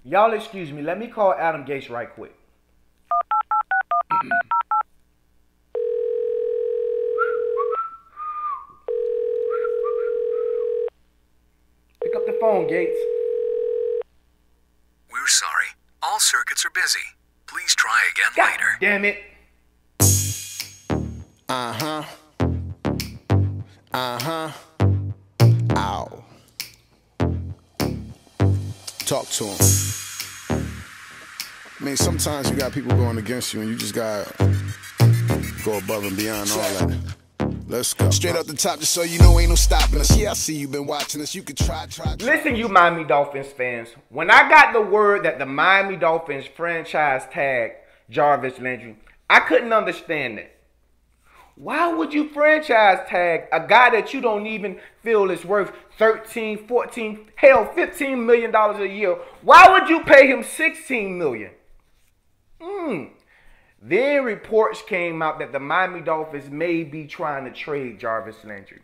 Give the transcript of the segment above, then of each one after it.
Y'all excuse me. Let me call Adam Gase right quick. Pick up the phone, Gates. We're sorry. All circuits are busy. Please try again God later. damn it. Uh-huh. Uh-huh. Ow. Talk to him. I mean, sometimes you got people going against you and you just gotta go above and beyond all that. Let's go. Straight up the top, just so you know ain't no stopping us. Yeah, I see you been watching us. You could try. Listen, you Miami Dolphins fans. When I got the word that the Miami Dolphins franchise tagged Jarvis Landry, I couldn't understand that. Why would you franchise tag a guy that you don't even feel is worth $13, $14, hell, $15 million a year? Why would you pay him $16 million? Then reports came out that the Miami Dolphins may be trying to trade Jarvis Landry.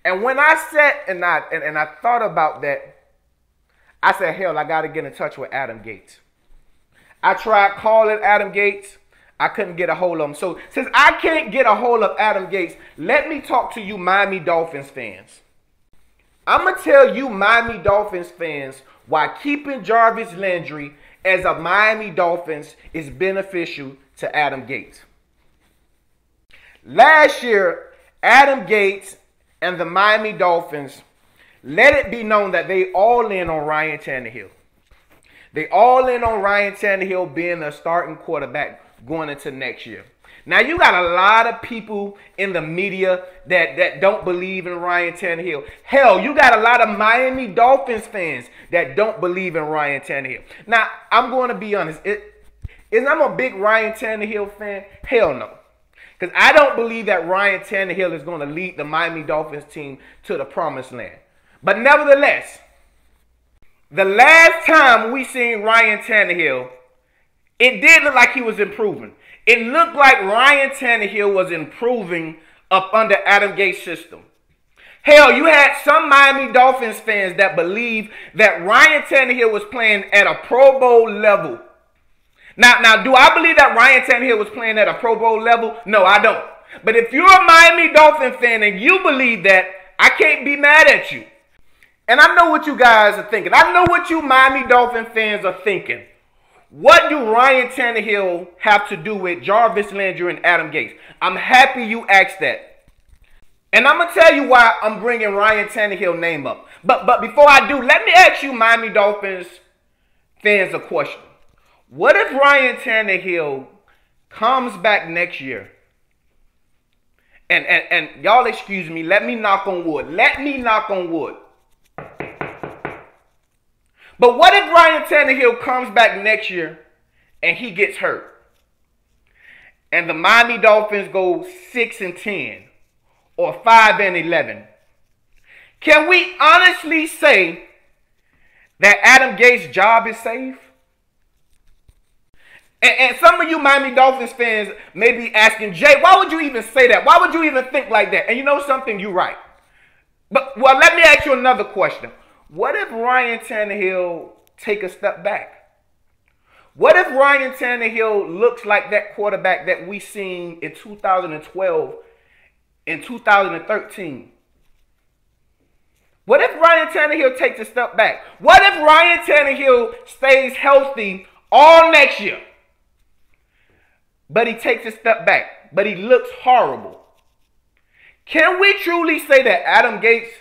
And when I sat and I thought about that, I said, hell, I got to get in touch with Adam Gase. I tried calling Adam Gase. I couldn't get a hold of him. So since I can't get a hold of Adam Gase, let me talk to you Miami Dolphins fans. I'm going to tell you Miami Dolphins fans why keeping Jarvis Landry as a Miami Dolphins is beneficial to Adam Gase. Last year, Adam Gase and the Miami Dolphins let it be known that they all in on Ryan Tannehill. They all in on Ryan Tannehill being a starting quarterback going into next year. Now, you got a lot of people in the media that don't believe in Ryan Tannehill. Hell, you got a lot of Miami Dolphins fans that don't believe in Ryan Tannehill. Now, I'm going to be honest. I'm a big Ryan Tannehill fan? Hell no. Because I don't believe that Ryan Tannehill is going to lead the Miami Dolphins team to the promised land. But nevertheless, the last time we seen Ryan Tannehill, it did look like he was improving. It looked like Ryan Tannehill was improving up under Adam Gase's system. Hell, you had some Miami Dolphins fans that believed that Ryan Tannehill was playing at a Pro Bowl level. Now, do I believe that Ryan Tannehill was playing at a Pro Bowl level? No, I don't. But if you're a Miami Dolphin fan and you believe that, I can't be mad at you. And I know what you guys are thinking. I know what you Miami Dolphin fans are thinking. What do Ryan Tannehill have to do with Jarvis Landry and Adam Gase? I'm happy you asked that. And I'm going to tell you why I'm bringing Ryan Tannehill's name up. But before I do, let me ask you Miami Dolphins fans a question. What if Ryan Tannehill comes back next year? And y'all excuse me, let me knock on wood. Let me knock on wood. But what if Ryan Tannehill comes back next year and he gets hurt? And the Miami Dolphins go 6-10 or 5-11. Can we honestly say that Adam Gase's job is safe? And some of you Miami Dolphins fans may be asking, Jay, why would you even say that? Why would you even think like that? And you know something? You're right. But, well, let me ask you another question. What if Ryan Tannehill take a step back? What if Ryan Tannehill looks like that quarterback that we seen in 2012 and 2013? What if Ryan Tannehill takes a step back? What if Ryan Tannehill stays healthy all next year? But he takes a step back, but he looks horrible. Can we truly say that Adam Gase's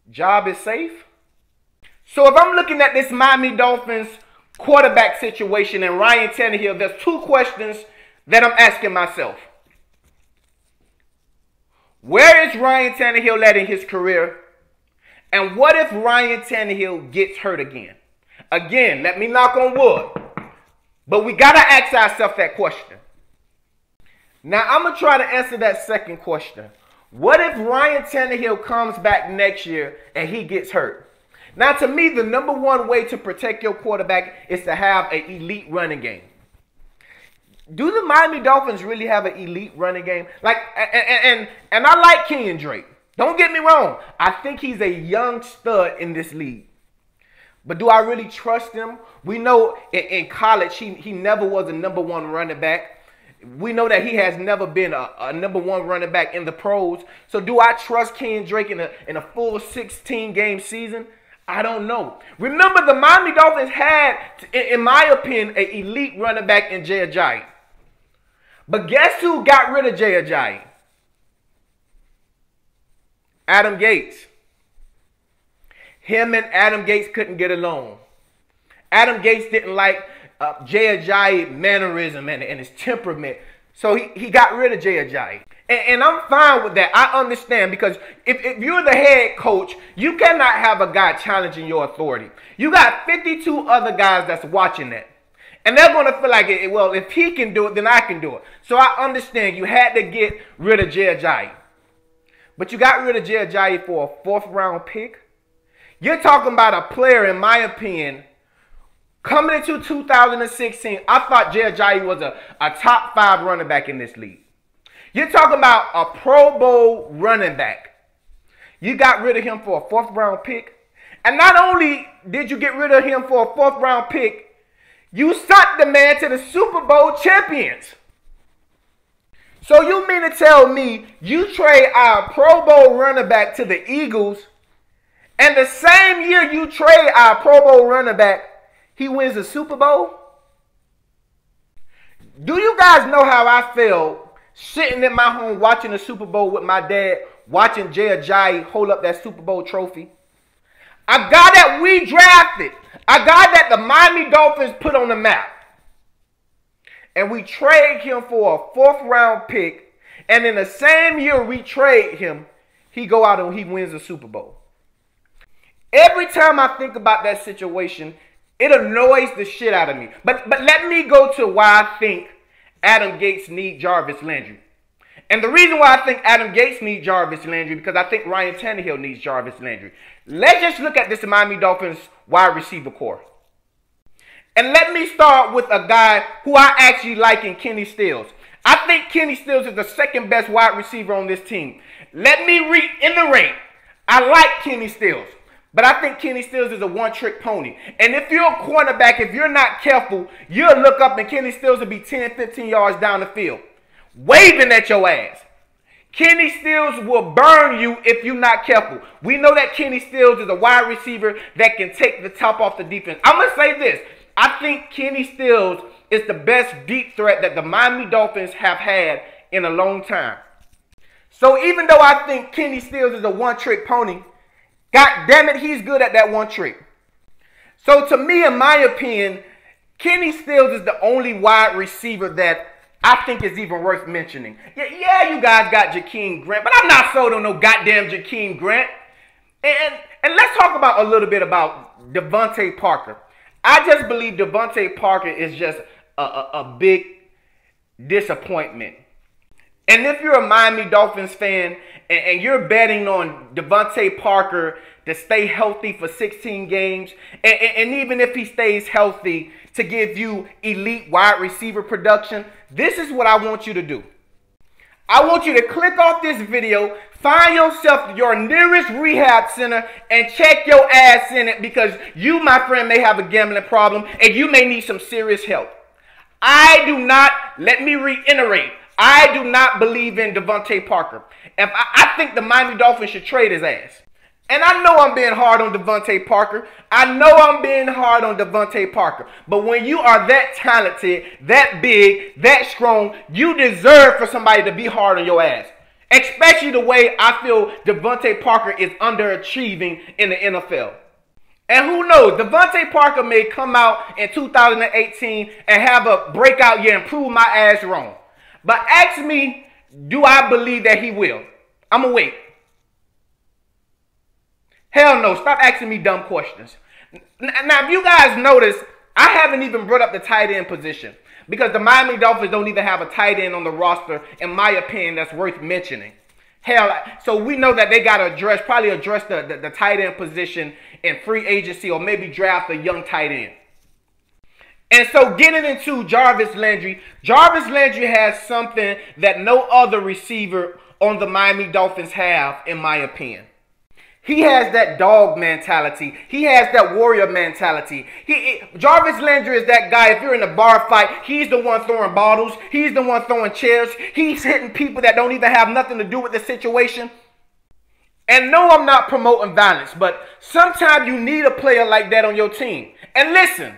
job is safe? So if I'm looking at this Miami Dolphins quarterback situation and Ryan Tannehill, there's two questions that I'm asking myself. Where is Ryan Tannehill at in his career? And what if Ryan Tannehill gets hurt again? Again, let me knock on wood. But we got to ask ourselves that question. Now, I'm going to try to answer that second question. What if Ryan Tannehill comes back next year and he gets hurt? Now, to me, the number one way to protect your quarterback is to have an elite running game. Do the Miami Dolphins really have an elite running game? Like, and I like Kenyon Drake. Don't get me wrong. I think he's a young stud in this league. But do I really trust him? We know in college he never was a #1 running back. We know that he has never been a #1 running back in the pros. So do I trust Ken Drake in a full 16-game season? I don't know. Remember, the Miami Dolphins had, in my opinion, an elite running back in Jay Ajayi. But guess who got rid of Jay Ajayi? Adam Gase. Him and Adam Gase couldn't get along. Adam Gase didn't like Jay Ajayi's mannerism and his temperament. So he got rid of Jay Ajayi. And I'm fine with that. I understand, because if you're the head coach, you cannot have a guy challenging your authority. You got 52 other guys that's watching that. And they're going to feel like, well, if he can do it, then I can do it. So I understand you had to get rid of Jay Ajayi. But you got rid of Jay Ajayi for a 4th-round pick? You're talking about a player, in my opinion, coming into 2016, I thought Jay Ajayi was a top 5 running back in this league. You're talking about a Pro Bowl running back. You got rid of him for a 4th-round pick. And not only did you get rid of him for a 4th-round pick, you sent the man to the Super Bowl champions. So you mean to tell me you trade our Pro Bowl running back to the Eagles, and the same year you trade our Pro Bowl running back, he wins the Super Bowl? Do you guys know how I felt sitting in my home watching the Super Bowl with my dad, watching Jay Ajayi hold up that Super Bowl trophy? A guy that we drafted, a guy that the Miami Dolphins put on the map. And we trade him for a 4th-round pick, and in the same year we trade him, he go out and he wins the Super Bowl. Every time I think about that situation, it annoys the shit out of me. But let me go to why I think Adam Gase needs Jarvis Landry. And the reason why I think Adam Gase needs Jarvis Landry, because I think Ryan Tannehill needs Jarvis Landry. Let's just look at this Miami Dolphins wide receiver core. And let me start with a guy who I actually like in Kenny Stills. I think Kenny Stills is the 2nd best wide receiver on this team. Let me reiterate. I like Kenny Stills. But I think Kenny Stills is a one-trick pony. And if you're a cornerback, if you're not careful, you'll look up and Kenny Stills will be 10, 15 yards down the field, waving at your ass. Kenny Stills will burn you if you're not careful. We know that Kenny Stills is a wide receiver that can take the top off the defense. I'm going to say this. I think Kenny Stills is the best deep threat that the Miami Dolphins have had in a long time. So even though I think Kenny Stills is a one-trick pony, God damn it, he's good at that one trick. So to me, in my opinion, Kenny Stills is the only wide receiver that I think is even worth mentioning. Yeah, you guys got Jakeem Grant, but I'm not sold on no goddamn Jakeem Grant. And let's talk about a little bit about Devontae Parker. I just believe Devontae Parker is just a big disappointment. And if you're a Miami Dolphins fan and you're betting on Devontae Parker to stay healthy for 16 games, and even if he stays healthy to give you elite wide receiver production, this is what I want you to do. I want you to click off this video, find yourself your nearest rehab center, and check your ass in it, because you, my friend, may have a gambling problem and you may need some serious help. Let me reiterate, I do not believe in Devontae Parker. I think the Miami Dolphins should trade his ass. And I know I'm being hard on Devontae Parker. But when you are that talented, that big, that strong, you deserve for somebody to be hard on your ass. Especially the way I feel Devontae Parker is underachieving in the NFL. And who knows, Devontae Parker may come out in 2018 and have a breakout year and prove my ass wrong. But ask me, do I believe that he will? I'm going to wait. Hell no, stop asking me dumb questions. Now, if you guys notice, I haven't even brought up the tight end position, because the Miami Dolphins don't even have a tight end on the roster, in my opinion, that's worth mentioning. Hell, so we know that they got to probably address the tight end position in free agency, or maybe draft a young tight end. And so getting into Jarvis Landry has something that no other receiver on the Miami Dolphins have, in my opinion. He has that dog mentality. He has that warrior mentality. Jarvis Landry is that guy. If you're in a bar fight, he's the one throwing bottles. He's the one throwing chairs. He's hitting people that don't even have nothing to do with the situation. And no, I'm not promoting violence, but sometimes you need a player like that on your team. And listen,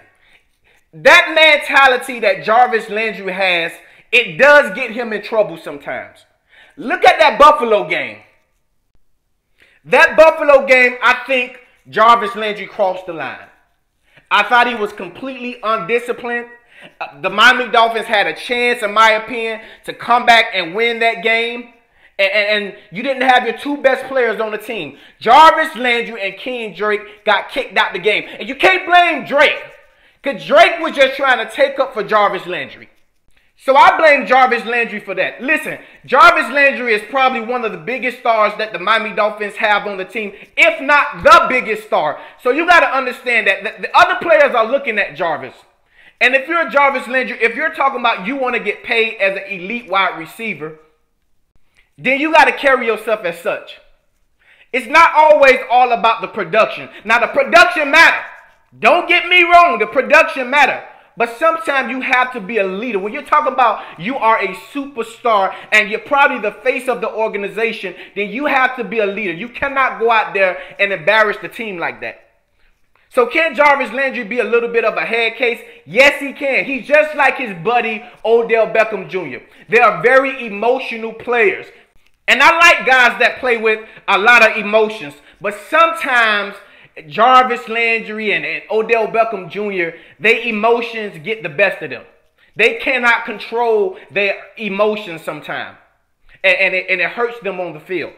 that mentality that Jarvis Landry has, it does get him in trouble sometimes. Look at that Buffalo game. That Buffalo game, I think Jarvis Landry crossed the line. I thought he was completely undisciplined. The Miami Dolphins had a chance, in my opinion, to come back and win that game. And you didn't have your two best players on the team. Jarvis Landry and King Drake got kicked out the game. And you can't blame Drake, because Drake was just trying to take up for Jarvis Landry. So I blame Jarvis Landry for that. Listen, Jarvis Landry is probably one of the biggest stars that the Miami Dolphins have on the team, if not the biggest star. So you got to understand that the other players are looking at Jarvis. And if you're Jarvis Landry, if you're talking about you want to get paid as an elite wide receiver, then you got to carry yourself as such. It's not always all about the production. Now, the production matters. Don't get me wrong, the production matters. But sometimes you have to be a leader. When you're talking about you are a superstar and you're probably the face of the organization, then you have to be a leader. You cannot go out there and embarrass the team like that. So can Jarvis Landry be a little bit of a head case? Yes, he can. He's just like his buddy Odell Beckham Jr. They are very emotional players. And I like guys that play with a lot of emotions. But sometimes Jarvis Landry and Odell Beckham Jr., their emotions get the best of them. They cannot control their emotions sometimes. And it hurts them on the field.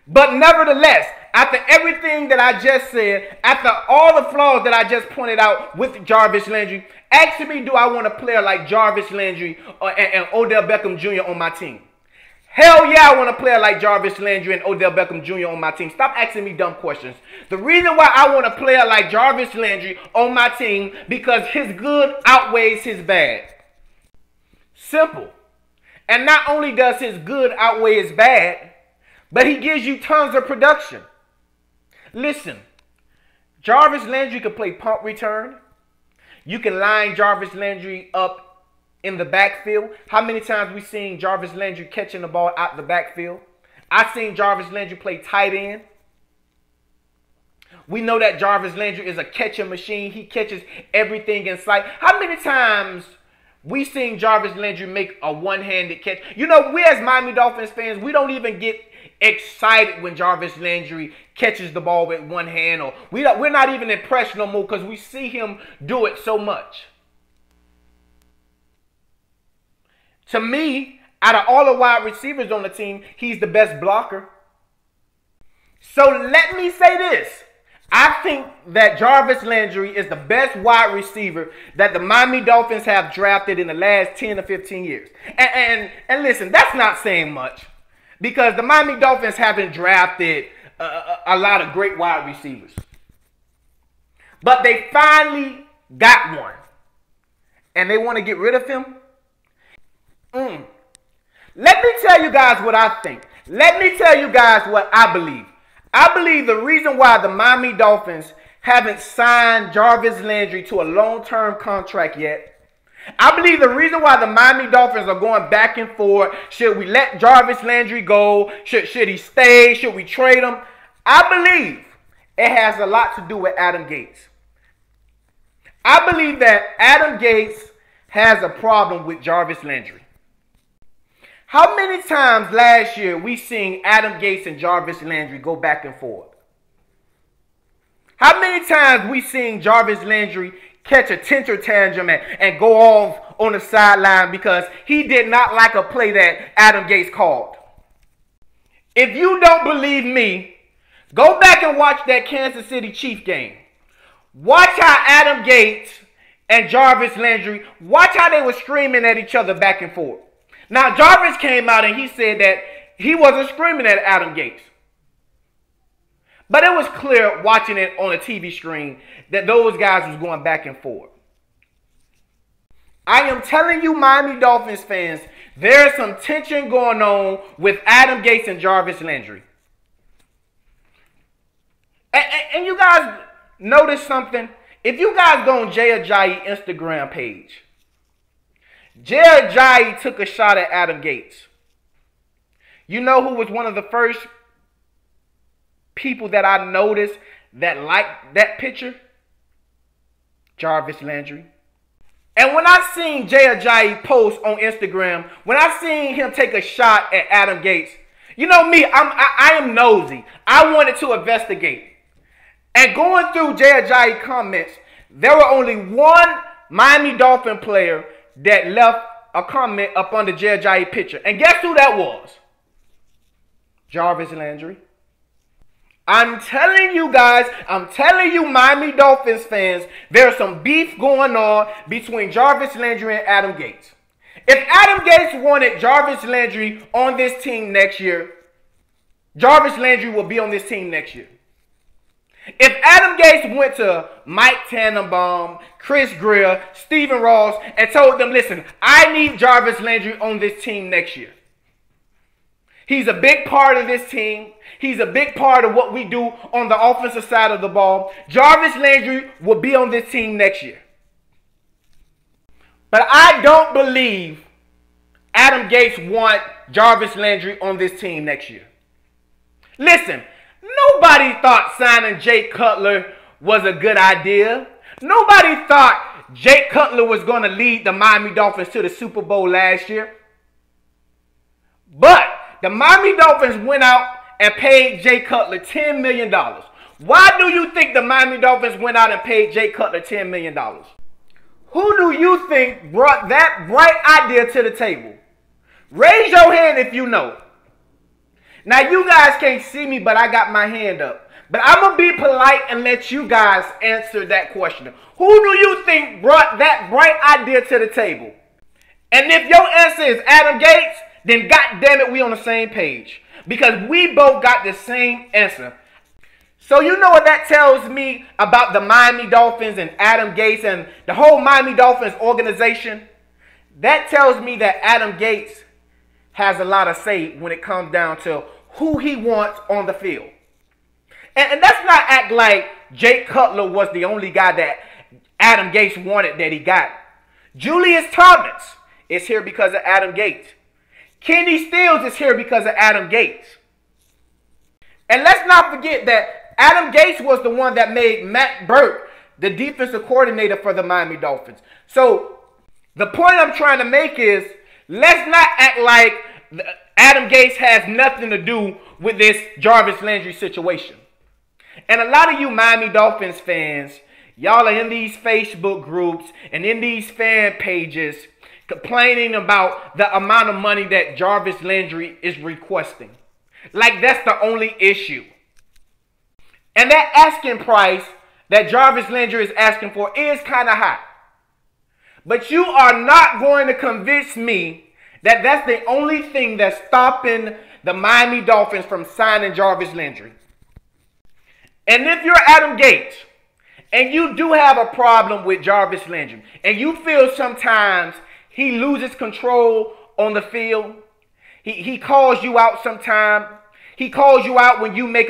But nevertheless, after everything that I just said, after all the flaws that I just pointed out with Jarvis Landry, ask me, do I want a player like Jarvis Landry and Odell Beckham Jr. on my team? Hell yeah, I want a player like Jarvis Landry and Odell Beckham Jr. on my team. Stop asking me dumb questions. The reason why I want a player like Jarvis Landry on my team, because his good outweighs his bad. Simple. And not only does his good outweigh his bad, but he gives you tons of production. Listen, Jarvis Landry can play punt return. You can line Jarvis Landry up in the backfield. How many times we seen Jarvis Landry catching the ball out the backfield? I seen Jarvis Landry play tight end. We know that Jarvis Landry is a catching machine. He catches everything in sight. How many times we seen Jarvis Landry make a one-handed catch? You know, we as Miami Dolphins fans, we don't even get excited when Jarvis Landry catches the ball with one hand, or we're not even impressed no more because we see him do it so much. To me, out of all the wide receivers on the team, he's the best blocker. So let me say this. I think that Jarvis Landry is the best wide receiver that the Miami Dolphins have drafted in the last 10 or 15 years. And listen, that's not saying much, because the Miami Dolphins haven't drafted a lot of great wide receivers. But they finally got one. And they want to get rid of him. Let me tell you guys what I think. Let me tell you guys what I believe. I believe the reason why the Miami Dolphins haven't signed Jarvis Landry to a long-term contract yet, I believe the reason why the Miami Dolphins are going back and forth, should we let Jarvis Landry go? Should he stay? Should we trade him? I believe it has a lot to do with Adam Gase. I believe that Adam Gase has a problem with Jarvis Landry. How many times last year we seen Adam Gase and Jarvis Landry go back and forth? How many times we seen Jarvis Landry catch a temper tantrum and go off on the sideline because he did not like a play that Adam Gase called? If you don't believe me, go back and watch that Kansas City Chiefs game. Watch how Adam Gase and Jarvis Landry, watch how they were screaming at each other back and forth. Now, Jarvis came out and he said that he wasn't screaming at Adam Gase. But it was clear watching it on a TV screen that those guys was going back and forth. I am telling you, Miami Dolphins fans, there's some tension going on with Adam Gase and Jarvis Landry. And you guys notice something? If you guys go on Jay Ajayi Instagram page, Jay Ajayi took a shot at Adam Gase. You know who was one of the first people that I noticed that liked that picture? Jarvis Landry. And when I seen Jay Ajayi post on Instagram, when I seen him take a shot at Adam Gase, you know me, I am nosy. I wanted to investigate. And going through Jay Ajayi comments, there were only one Miami Dolphin player that left a comment up on the Jay Ajayi picture. And guess who that was? Jarvis Landry. I'm telling you guys, I'm telling you Miami Dolphins fans, there's some beef going on between Jarvis Landry and Adam Gase. If Adam Gase wanted Jarvis Landry on this team next year, Jarvis Landry will be on this team next year. If Adam Gase went to Mike Tannenbaum, Chris Greer, Stephen Ross, and told them, listen, I need Jarvis Landry on this team next year. He's a big part of this team. He's a big part of what we do on the offensive side of the ball. Jarvis Landry will be on this team next year. But I don't believe Adam Gase wants Jarvis Landry on this team next year. Listen, nobody thought signing Jay Cutler was a good idea. Nobody thought Jay Cutler was going to lead the Miami Dolphins to the Super Bowl last year. But the Miami Dolphins went out and paid Jay Cutler $10 million. Why do you think the Miami Dolphins went out and paid Jay Cutler $10 million? Who do you think brought that bright idea to the table? Raise your hand if you know. Now, you guys can't see me, but I got my hand up. But I'm going to be polite and let you guys answer that question. Who do you think brought that bright idea to the table? And if your answer is Adam Gase, then goddammit, we on the same page. Because we both got the same answer. So you know what that tells me about the Miami Dolphins and Adam Gase and the whole Miami Dolphins organization? That tells me that Adam Gase has a lot of say when it comes down to who he wants on the field. And let's not act like Jay Cutler was the only guy that Adam Gase wanted that he got. Julius Thomas is here because of Adam Gase. Kenny Stills is here because of Adam Gase. And let's not forget that Adam Gase was the one that made Matt Burke the defensive coordinator for the Miami Dolphins. So the point I'm trying to make is, let's not act like Adam Gase has nothing to do with this Jarvis Landry situation. And a lot of you Miami Dolphins fans, y'all are in these Facebook groups and in these fan pages complaining about the amount of money that Jarvis Landry is requesting. Like that's the only issue. And that asking price that Jarvis Landry is asking for is kind of high. But you are not going to convince me that that's the only thing that's stopping the Miami Dolphins from signing Jarvis Landry. And if you're Adam Gase and you do have a problem with Jarvis Landry and you feel sometimes he loses control on the field, he calls you out sometime. He calls you out when you make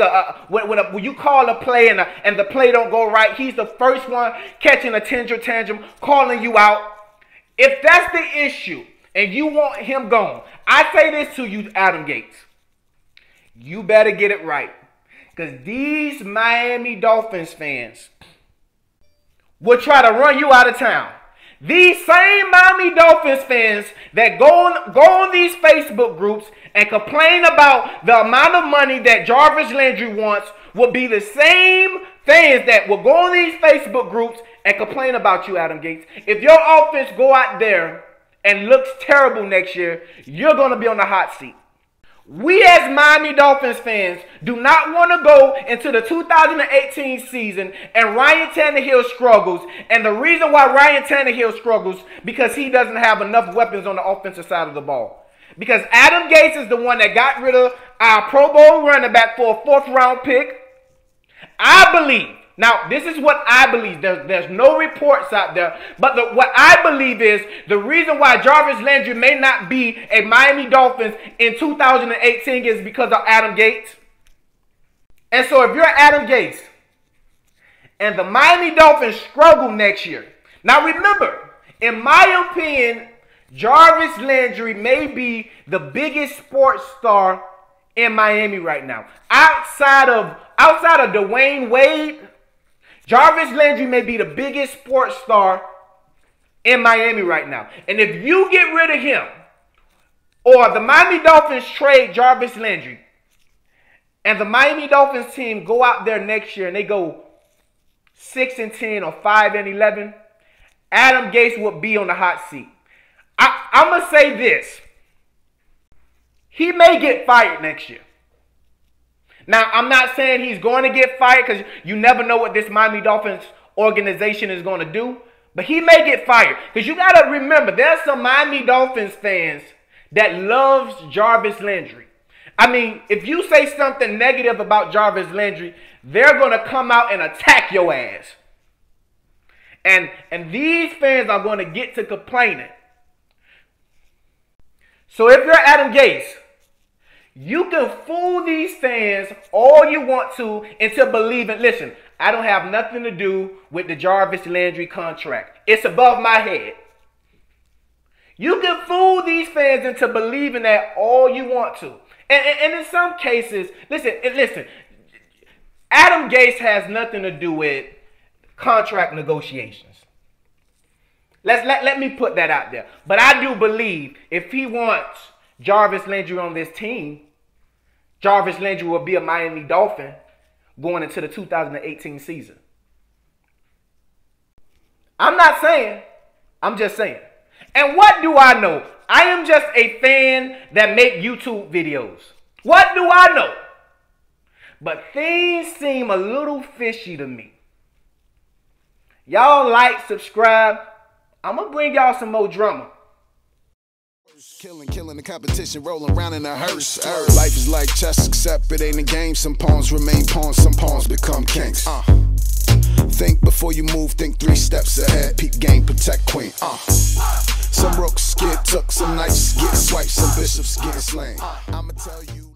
when you call a play and the play don't go right. He's the first one catching a tantrum, calling you out. If that's the issue and you want him gone, I say this to you, Adam Gase. You better get it right. Because these Miami Dolphins fans will try to run you out of town. These same Miami Dolphins fans that go on these Facebook groups and complain about the amount of money that Jarvis Landry wants will be the same fans that will go on these Facebook groups and complain about you, Adam Gase. If your offense go out there and looks terrible next year, you're going to be on the hot seat. We as Miami Dolphins fans do not want to go into the 2018 season and Ryan Tannehill struggles. And the reason why Ryan Tannehill struggles because he doesn't have enough weapons on the offensive side of the ball. Because Adam Gase is the one that got rid of our Pro Bowl running back for a 4th round pick. I believe. Now, this is what I believe. There's no reports out there. But what I believe is the reason why Jarvis Landry may not be a Miami Dolphins in 2018 is because of Adam Gase. And so if you're Adam Gase and the Miami Dolphins struggle next year. Now remember, in my opinion, Jarvis Landry may be the biggest sports star in Miami right now. Outside of Dwayne Wade, Jarvis Landry may be the biggest sports star in Miami right now. And if you get rid of him, or the Miami Dolphins trade Jarvis Landry, and the Miami Dolphins team go out there next year and they go 6-10 or 5-11, Adam Gase will be on the hot seat. I'm going to say this. He may get fired next year. Now, I'm not saying he's going to get fired because you never know what this Miami Dolphins organization is going to do. But he may get fired. Because you got to remember, there's some Miami Dolphins fans that loves Jarvis Landry. I mean, if you say something negative about Jarvis Landry, they're going to come out and attack your ass. And these fans are going to get to complaining. So if you're Adam Gase, you can fool these fans all you want to into believing, listen, I don't have nothing to do with the Jarvis Landry contract. It's above my head. You can fool these fans into believing that all you want to. And in some cases, listen, Adam Gase has nothing to do with contract negotiations. Let me put that out there. But I do believe if he wants Jarvis Landry on this team, Jarvis Landry will be a Miami Dolphin going into the 2018 season. I'm not saying, I'm just saying. And what do I know? I am just a fan that make YouTube videos. What do I know? But things seem a little fishy to me. Y'all like, subscribe. I'm going to bring y'all some more drama. Killing the competition, rolling around in a hearse. Life is like chess, except it ain't a game. Some pawns remain pawns, some pawns become kings. Think before you move, think 3 steps ahead. Peep game, protect queen. Some rooks get took, some knights get swiped, some bishops get slain. I'ma tell you.